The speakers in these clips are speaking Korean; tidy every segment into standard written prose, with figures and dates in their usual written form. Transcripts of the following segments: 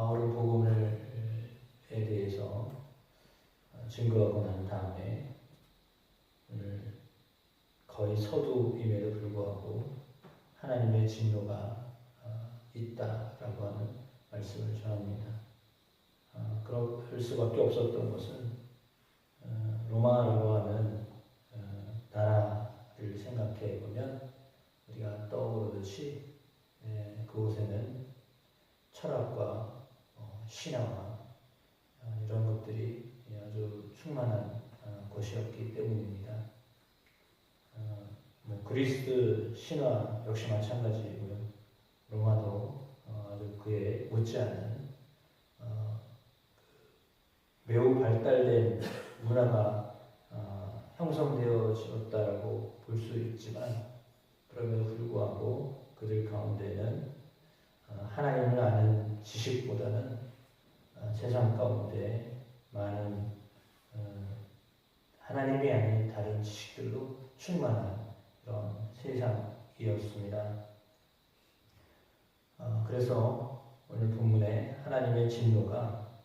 바울은 복음에 대해서 증거하고 난 다음에 오늘 거의 서두임에도 불구하고 하나님의 진노가 있다라고 하는 말씀을 전합니다. 그럴 수밖에 없었던 것은 로마라고 하는 나라를 생각해 보면 우리가 떠오르듯이 그곳에는 철학과 신화와 이런 것들이 아주 충만한 곳이었기 때문입니다. 그리스 신화 역시 마찬가지고요. 로마도 아주 그에 못지않은 매우 발달된 문화가 형성되어졌다라고 볼 수 있지만 그럼에도 불구하고 그들 가운데는 하나님을 아는 지식보다는 세상 가운데 많은 하나님이 아닌 다른 지식들로 충만한 그런 세상이었습니다. 그래서 오늘 본문에 하나님의 진노가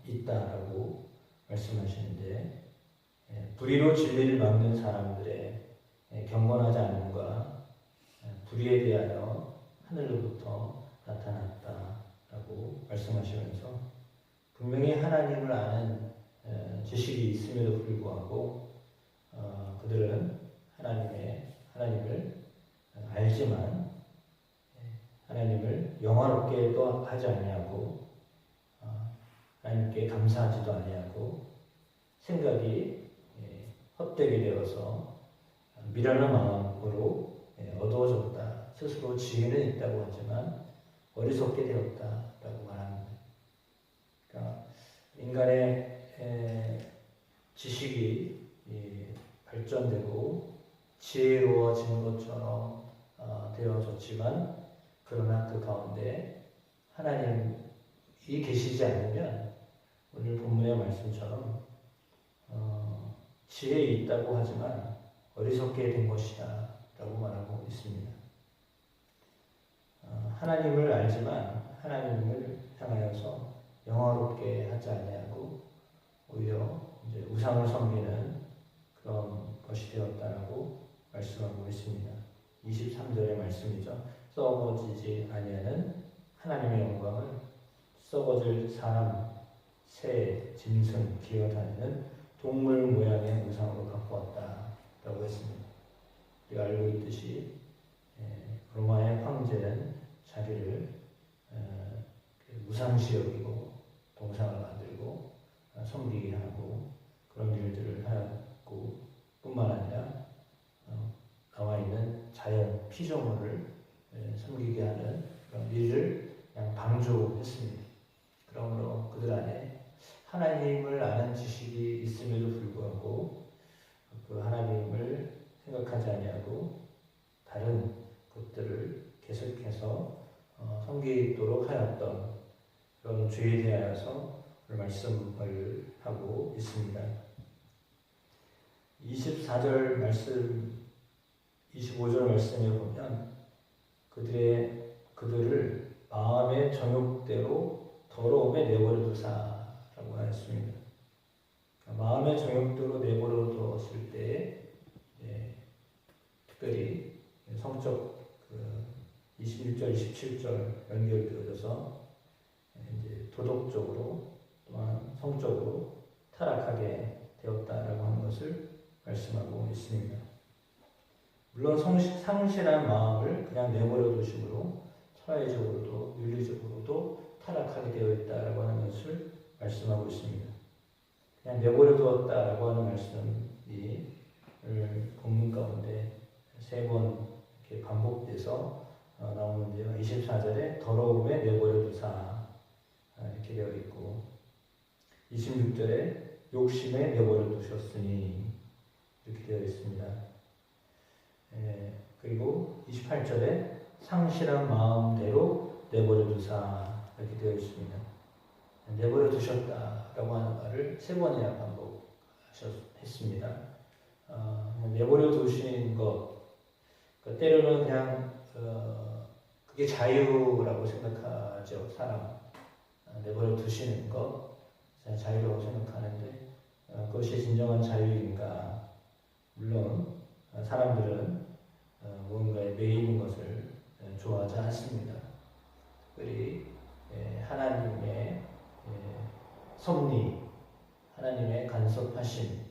있다라고 말씀하시는데 불의로 진리를 막는 사람들의 경건하지 않음과 불의에 대하여 하늘로부터 나타났다라고 말씀하시면서 분명히 하나님을 아는 지식이 있음에도 불구하고 그들은 하나님을 알지만 하나님을 영화롭게도 하지 아니하고 하나님께 감사하지도 아니하고 생각이 헛되게 되어서 미련한 마음으로 어두워졌다. 스스로 지혜는 있다고 하지만 어리석게 되었다라고 말합니다. 그러니까 인간의 지식이 발전되고 지혜로워지는 것처럼 되어졌지만 그러나 그 가운데 하나님이 계시지 않으면 오늘 본문의 말씀처럼 지혜에 있다고 하지만 어리석게 된 것이다 라고 말하고 있습니다. 하나님을 알지만 하나님을 향하여서 영화롭게 하지 아니하고 오히려 이제 우상을 섬기는 그런 것이 되었다라고 말씀하고 있습니다. 23절의 말씀이죠. 썩어지지 아니하는 하나님의 영광을 썩어질 사람, 새, 짐승, 기어다니는 동물 모양의 우상으로 갖고 왔다라고 했습니다. 우리가 알고 있듯이 로마의 황제는 자기를 우상시 여기고 동상을 만들고 섬기게 하고 그런 일들을 하였고 뿐만 아니라 나와 있는 자연 피조물을 섬기게 하는 그런 일을 그냥 방조했습니다. 그러므로 그들 안에 하나님을 아는 지식이 있음에도 불구하고 그 하나님을 생각하지 아니하고 다른 것들을 계속해서 섬기도록 하였던 그런 죄에 대하여서 말씀을 하고 있습니다. 24절 말씀, 25절 말씀에 보면 그들을 마음의 정욕대로 더러움에 내버려 두사라고 하였습니다. 마음의 정욕대로 내버려 두었을 때 특별히 성적 21절, 27절 연결되어져서 이제 도덕적으로 또한 성적으로 타락하게 되었다라고 하는 것을 말씀하고 있습니다. 물론 상실한 마음을 그냥 내버려 두심으로 사회적으로도 윤리적으로도 타락하게 되어 있다라고 하는 것을 말씀하고 있습니다. 그냥 내버려 두었다라고 하는 말씀이 본문 가운데 3번 이렇게 반복돼서 나오는데요. 24절에 더러움에 내버려 두사 이렇게 되어 있고 26절에 욕심에 내버려 두셨으니 이렇게 되어 있습니다. 그리고 28절에 상실한 마음대로 내버려 두사 이렇게 되어 있습니다. 내버려 두셨다라고 하는 말을 3번이나 반복했습니다. 내버려 두신 것, 때로는 그냥 이게 자유라고 생각하죠. 사람 내버려 두시는 것 자유라고 생각하는데 그것이 진정한 자유인가? 물론 사람들은 무언가에 매이는 것을 좋아하지 않습니다. 특별히 하나님의 섭리, 하나님의 간섭하심,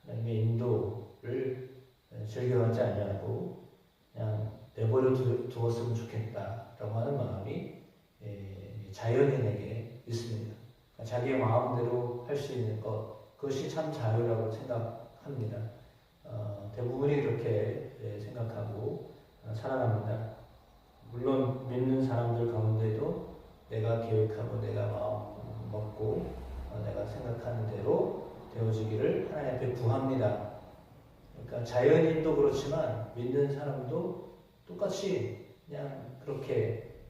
하나님의 인도를 즐겨하지 아니하고 그냥 내버려 두었으면 좋겠다라고 하는 마음이 자연인에게 있습니다. 자기의 마음대로 할 수 있는 것, 그것이 참 자유라고 생각합니다. 대부분이 그렇게 생각하고 살아갑니다. 물론 믿는 사람들 가운데도 내가 계획하고 내가 마음 먹고 내가 생각하는 대로 되어지기를 하나님 앞에 구합니다. 그러니까 자연인도 그렇지만 믿는 사람도 똑같이 그냥 그렇게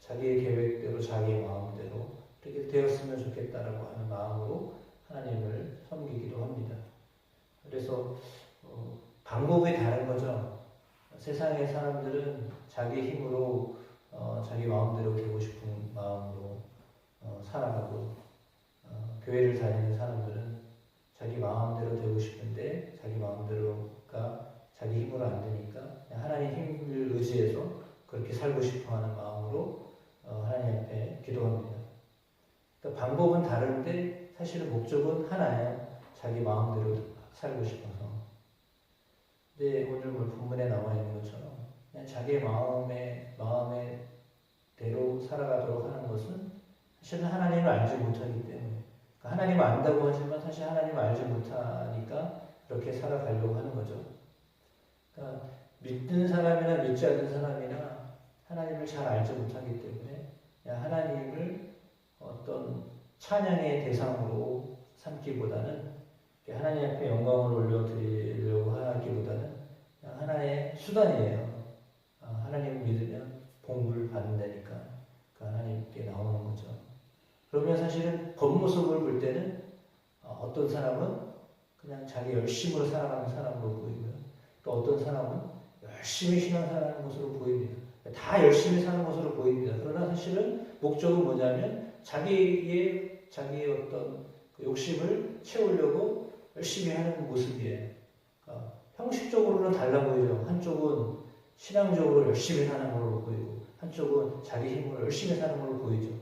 자기의 계획대로 자기의 마음대로 이렇게 되었으면 좋겠다라고 하는 마음으로 하나님을 섬기기도 합니다. 그래서 방법이 다른 거죠. 세상의 사람들은 자기 힘으로 자기 마음대로 되고 싶은 마음으로 살아가고 교회를 다니는 사람들은 자기 마음대로 되고 싶은데 자기 마음대로가 자기 힘으로 안 되니까 하나님 힘을 의지해서 그렇게 살고 싶어하는 마음으로 하나님 앞에 기도합니다. 그러니까 방법은 다른데 사실은 목적은 하나예요. 자기 마음대로 살고 싶어서. 근데 오늘 본문에 나와 있는 것처럼 그냥 자기의 마음의 대로 살아가도록 하는 것은 사실은 하나님을 알지 못하기 때문에 그러니까 하나님을 안다고 하지만 사실 하나님을 알지 못하니까 그렇게 살아가려고 하는 거죠. 그러니까 믿는 사람이나 믿지 않는 사람이나 하나님을 잘 알지 못하기 때문에 그냥 하나님을 어떤 찬양의 대상으로 삼기보다는 하나님 앞에 영광을 올려드리려고 하기보다는 그냥 하나의 수단이에요. 하나님을 믿으면 복을 받는다니까 그 하나님께 나오는 거죠. 그러면 사실은 겉모습을 볼 때는 어떤 사람은 그냥 자기 열심으로 살아가는 사람으로 보이고요. 또 어떤 사람은 열심히 신앙생활하는 것으로 보입니다. 다 열심히 사는 것으로 보입니다. 그러나 사실은 목적은 뭐냐면 자기의 어떤 그 욕심을 채우려고 열심히 하는 모습이에요. 형식적으로는 달라 보이죠. 한쪽은 신앙적으로 열심히 사는 걸로 보이고 한쪽은 자기 힘으로 열심히 사는 걸로 보이죠.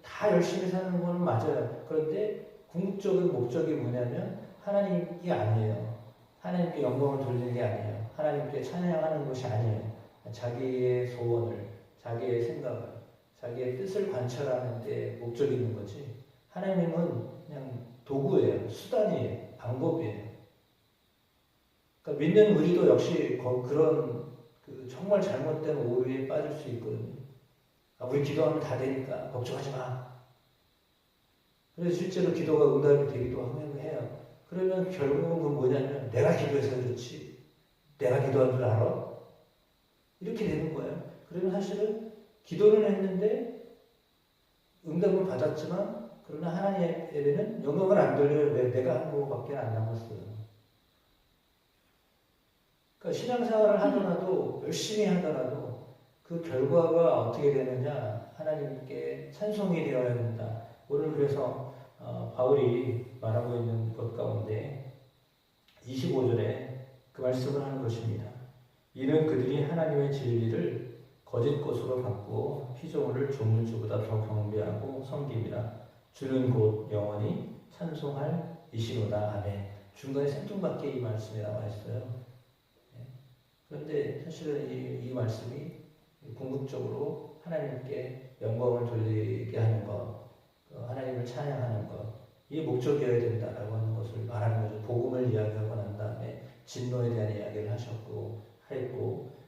다 열심히 사는 거는 맞아요. 그런데 궁극적인 목적이 뭐냐면 하나님이 아니에요. 하나님께 영광을 돌리는 게 아니에요. 하나님께 찬양하는 것이 아니에요. 자기의 소원을, 자기의 생각을, 자기의 뜻을 관철하는 데 목적이 있는 거지. 하나님은 그냥 도구예요. 수단이에요. 방법이에요. 그러니까 믿는 우리도 역시 그런 정말 잘못된 오류에 빠질 수 있거든요. 우리 기도하면 다 되니까 걱정하지 마. 그래서 실제로 기도가 응답이 되기도 해요. 그러면 결국은 그건 뭐냐면 내가 기도해서 그렇지. 내가 기도한 줄 알아? 이렇게 되는 거예요. 그러면 사실은 기도는 했는데 응답은 받았지만 그러나 하나님에게는 영광을 안 돌려요. 왜? 내가 한 거밖에 안 남았어요. 그러니까 신앙생활을 하더라도 열심히 하더라도 그 결과가 어떻게 되느냐 하나님께 찬송이 되어야 된다. 오늘 그래서 바울이 말하고 있는 것 가운데 25절에 그 말씀을 하는 것입니다. 이는 그들이 하나님의 진리를 거짓 것으로 받고 피조물을 조물주보다 더 경배하고 섬김이라. 주는 곧 영원히 찬송할 이시로다. 아멘. 중간에 생뚱맞게 이 말씀이 나와 있어요. 그런데 사실은 이 말씀이 궁극적으로 하나님께 영광을 돌리게 하는 것, 하나님을 찬양하는 것, 이게 목적이어야 된다라고 하는 것을 말하는 거죠. 복음을 이야기하고 난 다음에 진노에 대한 이야기를 했고,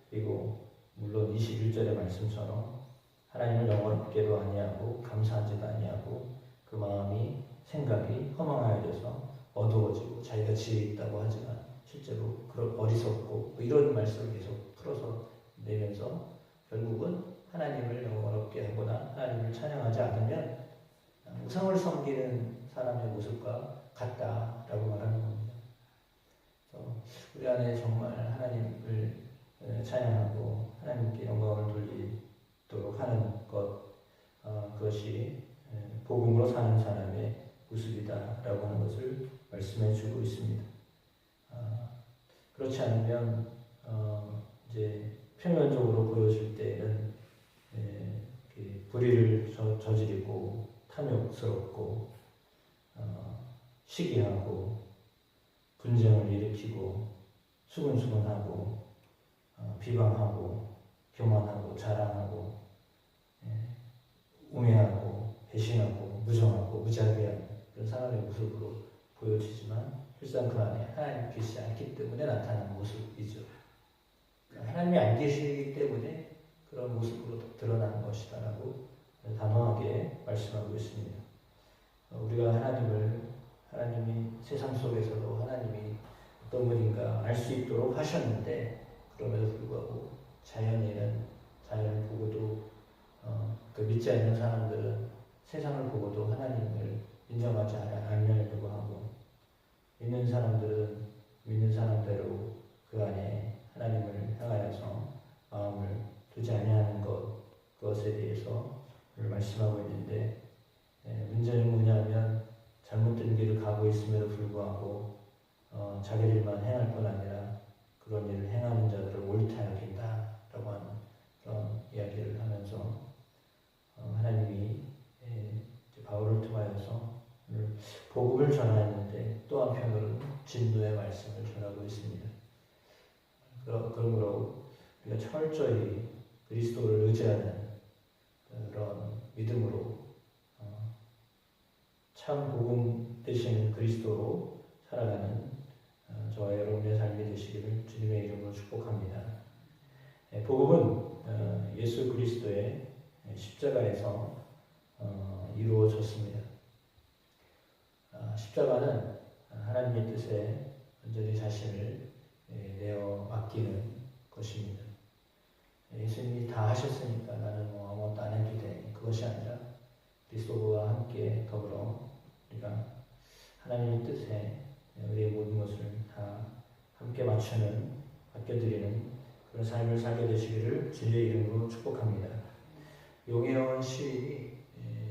그리고 물론 21절의 말씀처럼 하나님을 영원롭게도 아니하고 감사하지도 아니하고 그 마음이 생각이 허망하여져서 어두워지고 자기가 지혜 있다고 하지만 실제로 그런 어리석고 이런 말씀을 계속 풀어서 내면서 결국은 하나님을 영원롭게 하거나 하나님을 찬양하지 않으면 우상을 섬기는 사람의 모습과 같다라고 말하는 겁니다. 우리 안에 정말 하나님을 찬양하고 하나님께 영광을 돌리도록 하는 것, 그것이 복음으로 사는 사람의 모습이다라고 하는 것을 말씀해 주고 있습니다. 그렇지 않으면 이제 표면적으로 보여줄 때는 불의를 저지르고 탐욕스럽고 시기하고 분쟁을 일으키고 수근수근하고 비방하고 교만하고 자랑하고 우매하고 배신하고 무정하고 무자비한 그런 사람의 모습으로 보여지지만 실상 그 안에 하나님 계시지 않기 때문에 나타나는 모습이죠. 하나님이 안 계시기 때문에 그런 모습으로 드러나는 것이다라고 단호하게 말씀하고 있습니다. 우리가 하나님이 세상 속에서도 하나님이 어떤 분인가 알 수 있도록 하셨는데 그럼에도 불구하고 자연을 보고도 그 믿지 않는 사람들은 세상을 보고도 하나님을 인정하지 않으려고 하고 믿는 사람들은 믿는 사람대로 그 안에 하나님을 향하여서 마음을 두지 아니하는 그것에 대해서 오늘 말씀하고 있는데 문제는 뭐냐면 잘못된 길을 가고 있음에도 불구하고 자기 일만 행할 뿐 아니라 그런 일을 행하는 자들을 옳다 여긴다라고 하는 그런 이야기를 하면서 하나님이 바울을 통하여서 오늘 복음을 전하였는데 또 한편으로는 진노의 말씀을 전하고 있습니다. 그러므로 우리가 철저히 그리스도를 의지하는 그런 믿음으로 참 복음 되시는 그리스도로 살아가는 저와 여러분의 삶이 되시기를 주님의 이름으로 축복합니다. 복음은 예수 그리스도의 십자가에서 이루어졌습니다. 십자가는 하나님의 뜻에 완전히 자신을 내어 맡기는 것입니다. 예수님이 다 하셨으니까 나는 아무것도 안 해도 돼. 그것이 아니라 그리스도와 함께 더불어 우리가 하나님의 뜻에 우리의 모든 것을 다 함께 맡겨드리는 그런 삶을 살게 되시기를 주님의 이름으로 축복합니다. 용혜원 시인이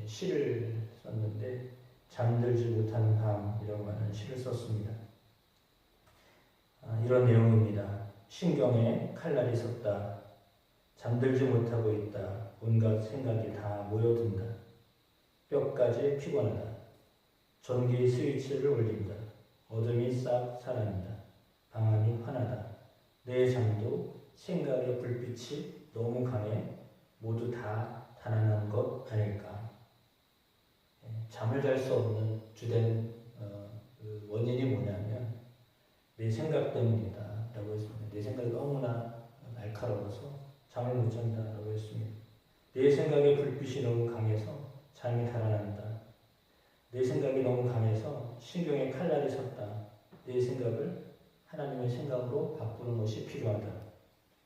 시를 썼는데 잠들지 못하는 밤이라고 하는 시를 썼습니다. 이런 내용입니다. 신경에 칼날이 섰다. 잠들지 못하고 있다. 온갖 생각이 다 모여든다. 뼈까지 피곤하다. 전기 스위치를 올린다. 어둠이 싹 사라진다. 방안이 환하다. 내 잠도 생각의 불빛이 너무 강해 모두 다 달아난 것 아닐까. 잠을 잘 수 없는 주된 그 원인이 뭐냐면 내 생각 때문이다 라고 했습니다. 내 생각이 너무나 날카로워서 잠을 못 잔다 라고 했습니다. 내 생각의 불빛이 너무 강해서 잠이 달아난다. 내 생각이 너무 강해서 신경에 칼날이 섰다. 내 생각을 하나님의 생각으로 바꾸는 것이 필요하다.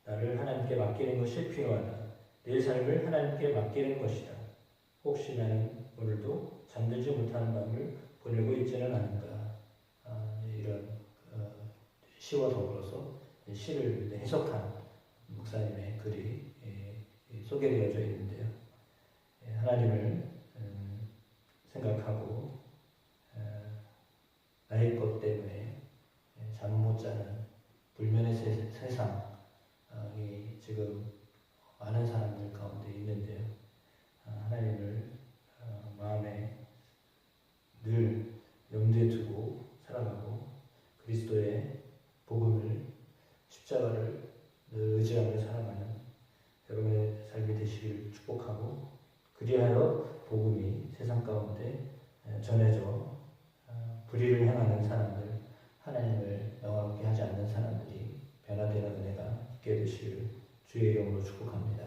나를 하나님께 맡기는 것이 필요하다. 내 삶을 하나님께 맡기는 것이다. 혹시 나는 오늘도 잠들지 못하는 밤을 보내고 있지는 않은가. 이런 시와 더불어서 시를 해석한 목사님의 글이 소개되어져 있는데요. 하나님을 생각하고 나의 것 때문에 잠 못 자는 불면의 세상이 지금 많은 사람들 가운데 있는데요. 하나님을 마음에 늘 염두에 두고 살아가고 그리스도의 복음을 십자가를 늘 의지하며 살아가는 여러분의 삶이 되시길 축복하고 그리하여 복음이 세상 가운데 전해져 불의를 행하는 사람들, 하나님을 영화롭게 하지 않는 사람들이 변화되는 은혜가 있게 되시길 주의 이름으로 축복합니다.